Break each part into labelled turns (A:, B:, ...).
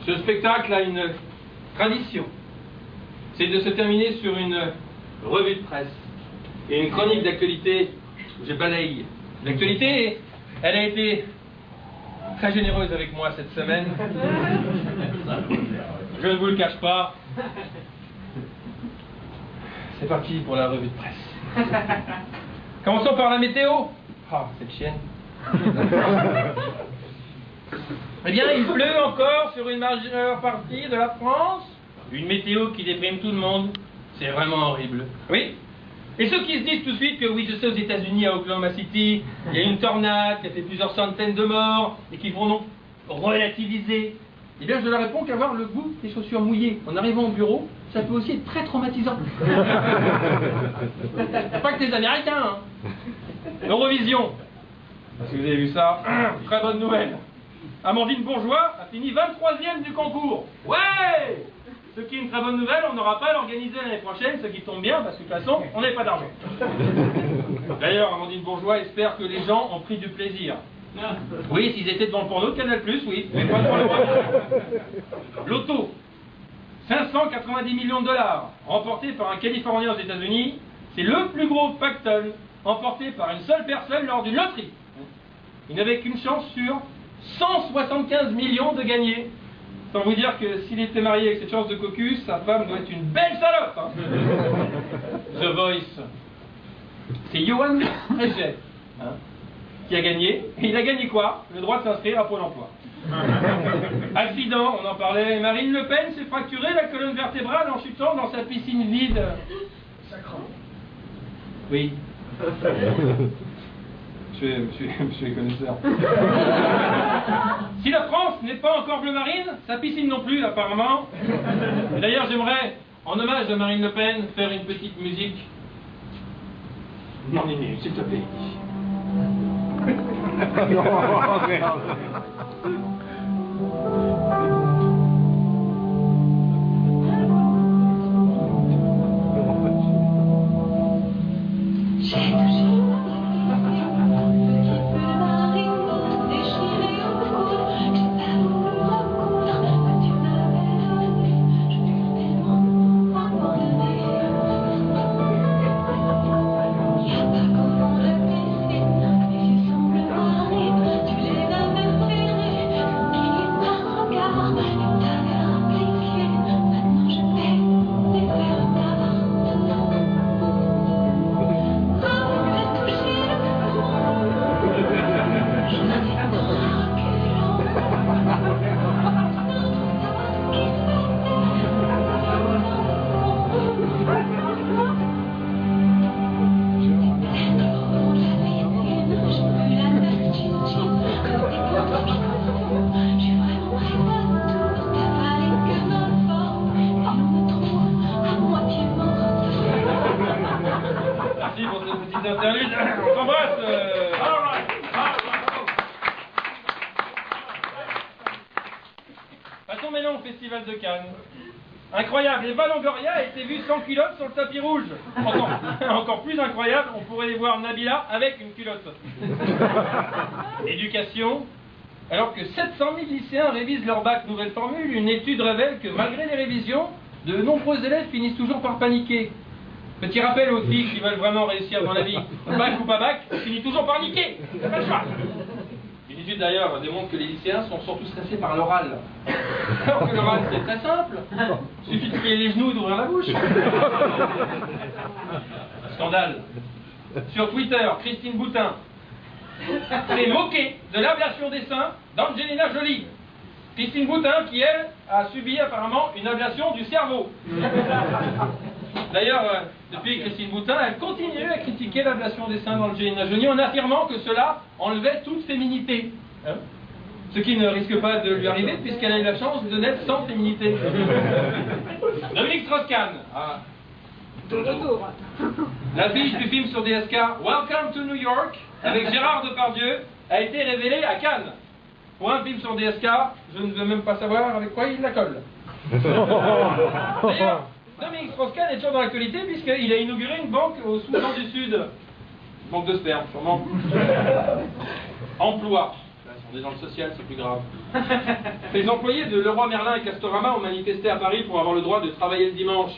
A: Ce spectacle a une tradition. C'est de se terminer sur une revue de presse et une chronique d'actualité où je balaye. L'actualité, elle a été très généreuse avec moi cette semaine. Je ne vous le cache pas. C'est parti pour la revue de presse. Commençons par la météo. Ah, cette chienne. Eh bien, il pleut encore sur une majeure partie de la France. Une météo qui déprime tout le monde. C'est vraiment horrible. Oui. Et ceux qui se disent tout de suite que oui, je sais, aux États-Unis, à Oklahoma City, il y a une tornade qui a fait plusieurs centaines de morts et qui vont donc relativiser. Eh bien, je leur réponds qu'avoir le goût des chaussures mouillées en arrivant au bureau, ça peut aussi être très traumatisant. Pas que les Américains, hein. Eurovision. Parce que vous avez vu ça, très bonne nouvelle. Amandine Bourgeois a fini 23e du concours. Ouais! Ce qui est une très bonne nouvelle, on n'aura pas à l'organiser l'année prochaine, ce qui tombe bien, parce que de toute façon, on n'avait pas d'argent. D'ailleurs, Amandine Bourgeois espère que les gens ont pris du plaisir. Oui, s'ils étaient devant le porno de Canal+, oui, mais pas devant le roi. Loto, 590 millions de dollars, remporté par un Californien aux États-Unis, c'est le plus gros pactole emporté par une seule personne lors d'une loterie. Il n'avait qu'une chance sur 175 millions de gagner. Sans vous dire que s'il était marié avec cette chance de cocu, sa femme doit être une belle salope, hein. The Voice. C'est Johan Rechet, hein, qui a gagné. Et il a gagné quoi? Le droit de s'inscrire à Pôle emploi. Accident, on en parlait. Marine Le Pen s'est fracturée la colonne vertébrale en chutant dans sa piscine vide. Sacrant. Oui. Monsieur est connaisseur. Si la France n'est pas encore bleu marine, sa piscine non plus, apparemment. Et d'ailleurs, j'aimerais, en hommage à Marine Le Pen, faire une petite musique. Non, Néné, s'il te plaît. Passons maintenant au Festival de Cannes. Incroyable, Eva Longoria a été vue sans culotte sur le tapis rouge. Encore plus incroyable, on pourrait y voir Nabila avec une culotte. Éducation. Alors que 700 000 lycéens révisent leur bac nouvelle formule, une étude révèle que malgré les révisions, de nombreux élèves finissent toujours par paniquer. Petit rappel aux filles qui veulent vraiment réussir dans la vie. Bac ou pas bac, on finit toujours par niquer. C'est pas le choix. Une étude d'ailleurs démontre que les lycéens sont surtout stressés par l'oral. Alors que l'oral c'est très simple. Il suffit de plier les genoux et d'ouvrir la bouche. Scandale. Sur Twitter, Christine Boutin s'est moquée de l'ablation des seins d'Angelina Jolie. Christine Boutin qui, elle, a subi apparemment une ablation du cerveau. D'ailleurs, depuis Christine Boutin, elle continue à critiquer l'ablation des seins d'Angelina Jolie en affirmant que cela enlevait toute féminité. Hein? Ce qui ne risque pas de lui arriver puisqu'elle a eu la chance de naître sans féminité. Dominique Strauss-Kahn. Ah. L'affiche du film sur DSK Welcome to New York avec Gérard Depardieu a été révélée à Cannes. Pour un film sur DSK, je ne veux même pas savoir avec quoi il la colle. D'ailleurs, Dominique Strauss-Kahn est toujours dans l'actualité puisqu'il a inauguré une banque au Soudan du Sud. Banque de sperme, sûrement. Emploi. On est dans le social, c'est plus grave. Les employés de Leroy Merlin et Castorama ont manifesté à Paris pour avoir le droit de travailler le dimanche.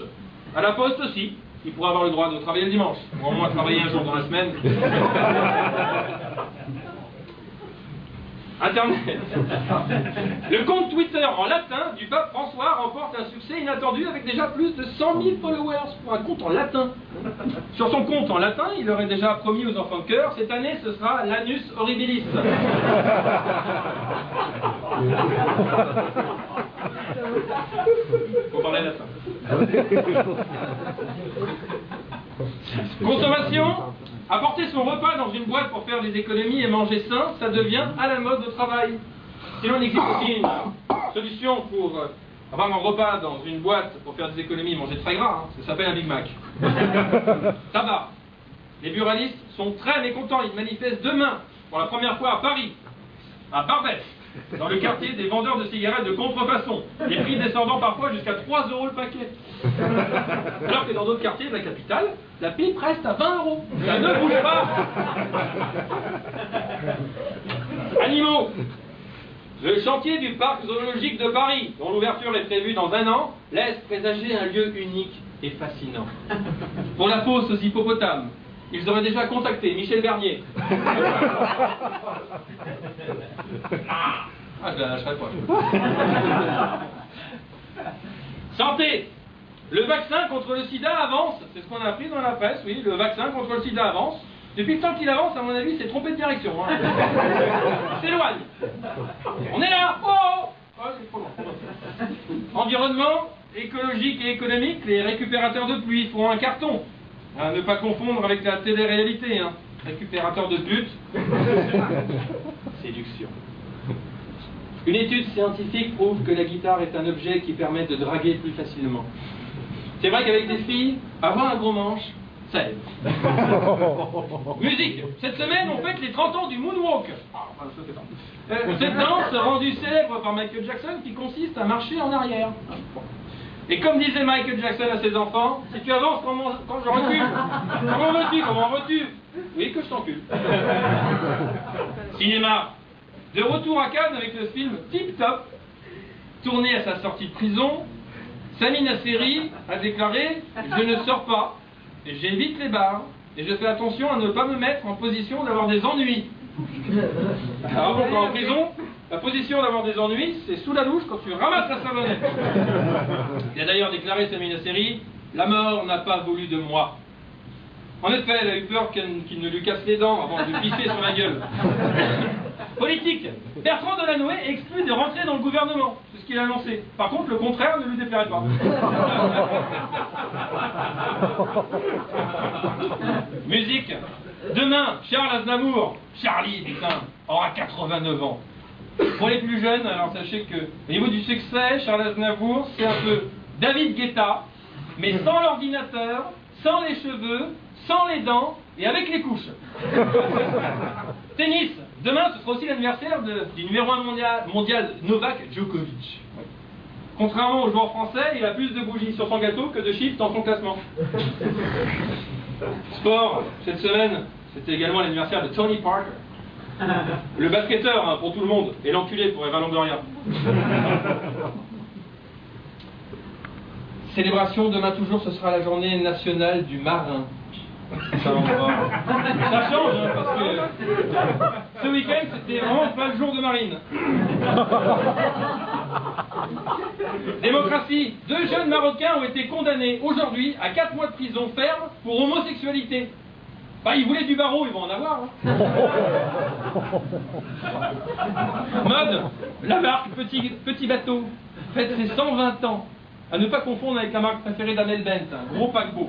A: À la Poste aussi, ils pourraient avoir le droit de travailler le dimanche. Ou au moins travailler un jour dans la semaine. Internet. Le compte Twitter en latin du pape François remporte un succès inattendu avec déjà plus de 100 000 followers pour un compte en latin. Sur son compte en latin, il aurait déjà promis aux enfants de cœur, cette année ce sera l'anus horribilis. Faut parler latin. Consommation. Apporter son repas dans une boîte pour faire des économies et manger sain, ça devient à la mode au travail. Sinon, il existe aussi une solution pour avoir un repas dans une boîte pour faire des économies et manger très gras. Ça s'appelle un Big Mac. Tabac. Les buralistes sont très mécontents. Ils manifestent demain, pour la première fois à Paris, à Barbès, dans le quartier des vendeurs de cigarettes de contrefaçon. Les prix descendant parfois jusqu'à 3 € le paquet. Alors que dans d'autres quartiers de la capitale, la pipe reste à 20 €. Ça ne bouge pas. Animaux. Le chantier du parc zoologique de Paris, dont l'ouverture est prévue dans 1 an, laisse présager un lieu unique et fascinant. Pour la fosse aux hippopotames, ils auraient déjà contacté Michel Bernier. Je la lâcherai pas. Santé. Le vaccin contre le sida avance. C'est ce qu'on a appris dans la presse, oui. Le vaccin contre le sida avance. Depuis le temps qu'il avance, à mon avis, c'est trompé de direction. Hein. Il s'éloigne. On est là. Oh, c'est trop long. Environnement, écologique et économique, les récupérateurs de pluie font un carton. À ne pas confondre avec la télé-réalité. Hein. Récupérateur de pute. Séduction. Une étude scientifique prouve que la guitare est un objet qui permet de draguer plus facilement. C'est vrai qu'avec des filles, avoir un gros manche, ça aide. Musique. Cette semaine, on fête les 30 ans du moonwalk. Cette danse rendue célèbre par Michael Jackson qui consiste à marcher en arrière. Et comme disait Michael Jackson à ses enfants, si tu avances quand je recule, comment veux-tu? Oui, que je t'encule. Cinéma. De retour à Cannes avec le film Tip Top, tourné à sa sortie de prison, Sami Nasseri a déclaré « Je ne sors pas, et j'évite les bars, et je fais attention à ne pas me mettre en position d'avoir des ennuis. » Alors donc en prison, la position d'avoir des ennuis, c'est sous la douche quand tu ramasses la savonnette. Il a d'ailleurs déclaré Sami Nasseri « La mort n'a pas voulu de moi. » En effet, elle a eu peur qu'il ne lui casse les dents avant de lui pisser sur la gueule. Politique. Bertrand Delanoë est exclu de rentrer dans le gouvernement. C'est ce qu'il a annoncé. Par contre, le contraire ne lui déplairait pas. Musique. Demain, Charles Aznavour, Charlie, putain, aura 89 ans. Pour les plus jeunes, alors sachez que, au niveau du succès, Charles Aznavour, c'est un peu David Guetta, mais sans l'ordinateur, sans les cheveux, sans les dents et avec les couches. Tennis. Demain, ce sera aussi l'anniversaire du numéro 1 mondial Novak Djokovic. Contrairement aux joueurs français, il a plus de bougies sur son gâteau que de chiffres dans son classement. Sport. Cette semaine, c'était également l'anniversaire de Tony Parker. Le basketteur, hein, pour tout le monde, et l'enculé pour Eva Longoria. Célébration, demain toujours, ce sera la journée nationale du marin. Ça change, hein, parce que ce week-end, c'était vraiment plein de jours de marine. Démocratie. 2 jeunes Marocains ont été condamnés aujourd'hui à 4 mois de prison ferme pour homosexualité. Bah, ils voulaient du barreau, ils vont en avoir. Hein. Mode. La marque Petit Bateau fête ses 120 ans. À ne pas confondre avec la marque préférée d'Amel Bent, un gros paquebot.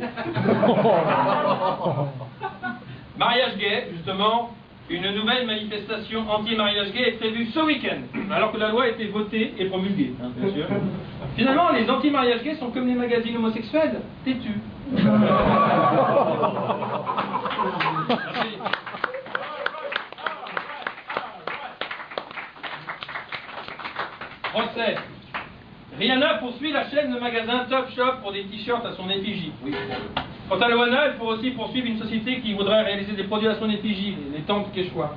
A: Mariage gay, justement, une nouvelle manifestation anti-mariage gay est prévue ce week-end, alors que la loi a été votée et promulguée, hein, bien sûr. Finalement, les anti-mariage gays sont comme les magazines homosexuels, têtus. Procès. Rihanna poursuit la chaîne de magasins Top Shop pour des t-shirts à son effigie. Oui. Quant à Loana, elle pourrait aussi poursuivre une société qui voudrait réaliser des produits à son effigie, les tantes Quechua.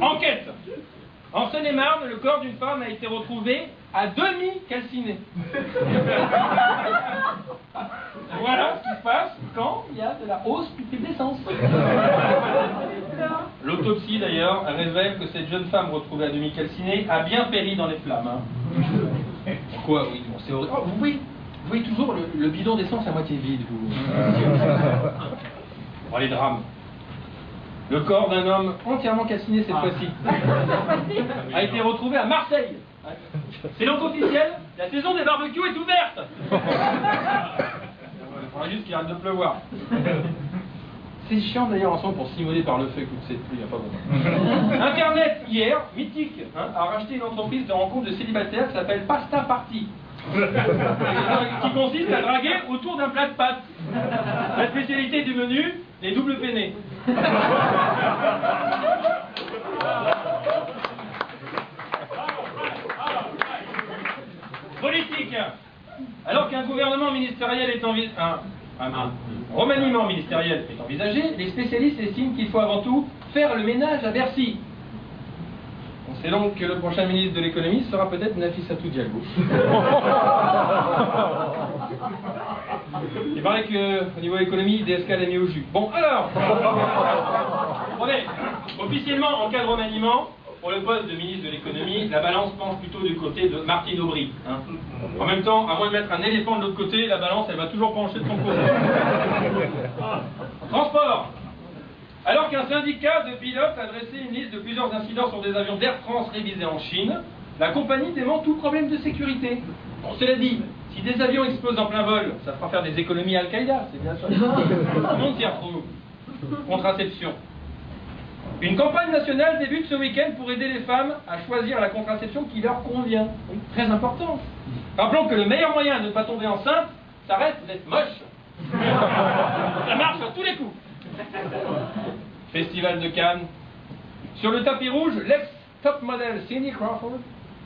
A: Enquête. En Seine-et-Marne, le corps d'une femme a été retrouvé à demi calciné. Voilà ce qui se passe quand il y a de la hausse du prix de l'essence. L'autopsie d'ailleurs révèle que cette jeune femme retrouvée à demi calcinée a bien péri dans les flammes. Hein. Quoi, oui, bon, c'est horrible. Oh, vous voyez toujours le bidon d'essence à moitié vide, vous. Bon, les drames. Le corps d'un homme entièrement calciné cette fois-ci a été retrouvé à Marseille. C'est donc officiel, la saison des barbecues est ouverte. Il faudra juste qu'il arrête de pleuvoir. C'est chiant d'ailleurs en ce moment pour s'immoler par le feu, écoute, cette pluie, pas bon. Internet, hier, mythique, hein, a racheté une entreprise de rencontre de célibataires qui s'appelle Pasta Party. Qui consiste à draguer autour d'un plat de pâtes. La spécialité du menu, les doubles peinés. Politique. Alors qu'un gouvernement ministériel est un remaniement ministériel est envisagé, les spécialistes estiment qu'il faut avant tout faire le ménage à Bercy. On sait donc que le prochain ministre de l'économie sera peut-être Nafissatou Diallo. Il paraît qu'au niveau économie, DSK l'a mis au jus. Bon, alors, attendez, officiellement, en cas de remaniement, pour le poste de ministre de l'économie, la balance penche plutôt du côté de Martine Aubry. Hein. En même temps, à moins de mettre un éléphant de l'autre côté, la balance, elle va toujours pencher de son côté. Transport. Alors qu'un syndicat de pilotes a dressé une liste de plusieurs incidents sur des avions d'Air France révisés en Chine, la compagnie dément tout problème de sécurité. Bon, cela dit, si des avions explosent en plein vol, ça fera faire des économies à Al-Qaïda, c'est bien ça. Tout le monde s'y retrouve. Contraception. Une campagne nationale débute ce week-end pour aider les femmes à choisir la contraception qui leur convient. Oui, très important. Rappelons que le meilleur moyen de ne pas tomber enceinte, ça reste d'être moche. Ça marche sur tous les coups. Festival de Cannes. Sur le tapis rouge, l'ex-top modèle Cindy Crawford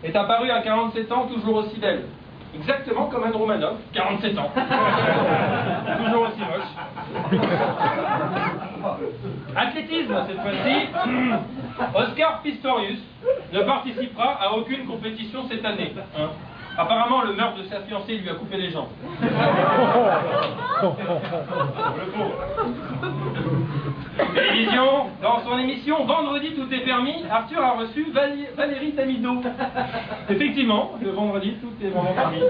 A: est apparue à 47 ans, toujours aussi belle. Exactement comme Anne Romanoff, 47 ans. Toujours aussi moche. Athlétisme, cette fois-ci. Oscar Pistorius ne participera à aucune compétition cette année. Hein. Apparemment, le meurtre de sa fiancée lui a coupé les jambes. Le pauvre. Télévision, dans son émission Vendredi tout est permis, Arthur a reçu Valérie Damido. Effectivement, le vendredi tout est vraiment permis.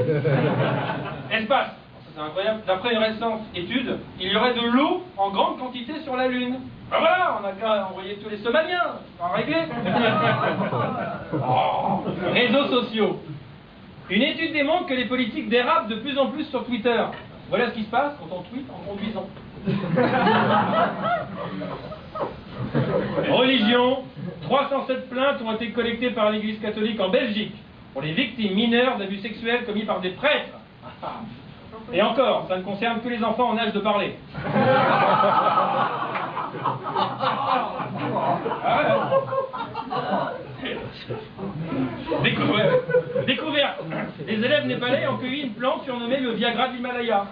A: Espace, c'est incroyable. D'après une récente étude, il y aurait de l'eau en grande quantité sur la Lune. Ben voilà, on n'a qu'à envoyer tous les Somaliens, c'est pas réglé. Oh, réseaux sociaux. Une étude démontre que les politiques dérapent de plus en plus sur Twitter. Voilà ce qui se passe quand on tweet en conduisant. Religion. 307 plaintes ont été collectées par l'Église catholique en Belgique pour les victimes mineures d'abus sexuels commis par des prêtres. Et encore, ça ne concerne que les enfants en âge de parler. Découverte. Les élèves népalais ont cueilli une plante surnommée le Viagra de l'Himalaya.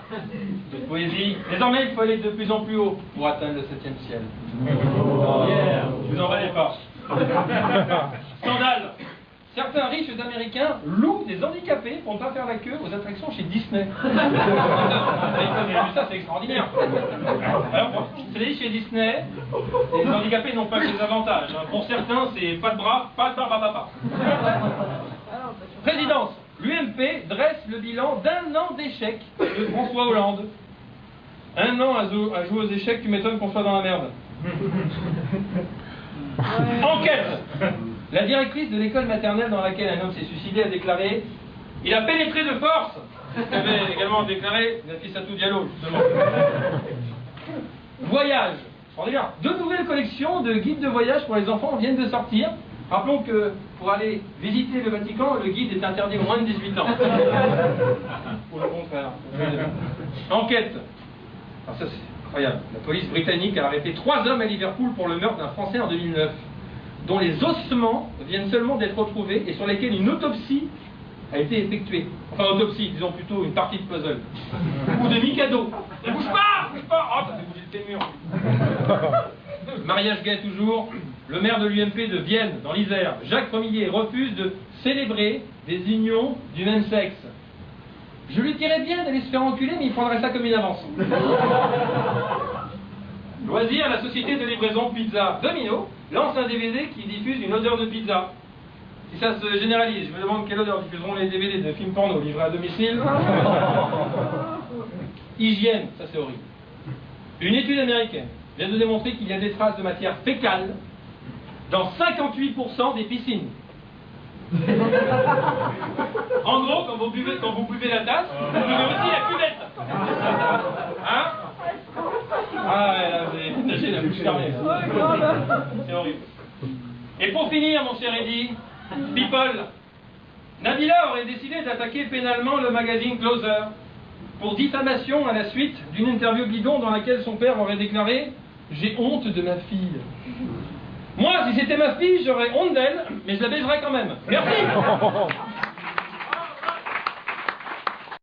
A: Cette poésie. Désormais, il faut aller de plus en plus haut pour atteindre le 7e ciel. Vous en valez pas. Scandale. Certains riches Américains louent des handicapés pour ne pas faire la queue aux attractions chez Disney. Vous avez vu ça, c'est extraordinaire. Alors, c'est chez Disney, les handicapés n'ont pas que des avantages. Pour certains, c'est pas de bras, pas de barbe à papa. Présidence. L'UMP dresse le bilan d'1 an d'échecs de François Hollande. 1 an à jouer aux échecs, tu m'étonnes qu'on soit dans la merde. Enquête. La directrice de l'école maternelle dans laquelle un homme s'est suicidé a déclaré « Il a pénétré de force !» Ce qu'avait également déclaré Nafissatou Diallo, justement. Voyage. Extraordinaire. 2 nouvelles collections de guides de voyage pour les enfants viennent de sortir. Rappelons que pour aller visiter le Vatican, le guide est interdit aux moins de 18 ans. Pour le contraire. Enquête. Alors ça c'est incroyable. La police britannique a arrêté 3 hommes à Liverpool pour le meurtre d'un Français en 2009. dont les ossements viennent seulement d'être retrouvés et sur lesquels une autopsie a été effectuée. Enfin, autopsie, disons plutôt une partie de puzzle. Ou de Mikado. Ne bouge pas! Bouge pas! Oh, ça fait bouger le fémur. Mariage gay toujours. Le maire de l'UMP de Vienne, dans l'Isère, Jacques Remillier, refuse de célébrer des unions du même sexe. Je lui dirais bien d'aller se faire enculer, mais il prendrait ça comme une avance. Loisir, la société de livraison Pizza Domino lance un DVD qui diffuse une odeur de pizza. Si ça se généralise, je me demande quelle odeur diffuseront les DVD de films porno livrés à domicile. Hygiène, ça c'est horrible. Une étude américaine vient de démontrer qu'il y a des traces de matière fécale dans 58% des piscines. En gros, quand vous buvez la tasse, vous buvez aussi la cuvette. Hein? Ah ouais, là, vous avez la bouche fermée. C'est horrible. Et pour finir, mon cher Eddy, People, Nabila aurait décidé d'attaquer pénalement le magazine Closer pour diffamation à la suite d'une interview bidon dans laquelle son père aurait déclaré « J'ai honte de ma fille ». Moi, si c'était ma fille, j'aurais honte d'elle, mais je la baiserais quand même. Merci.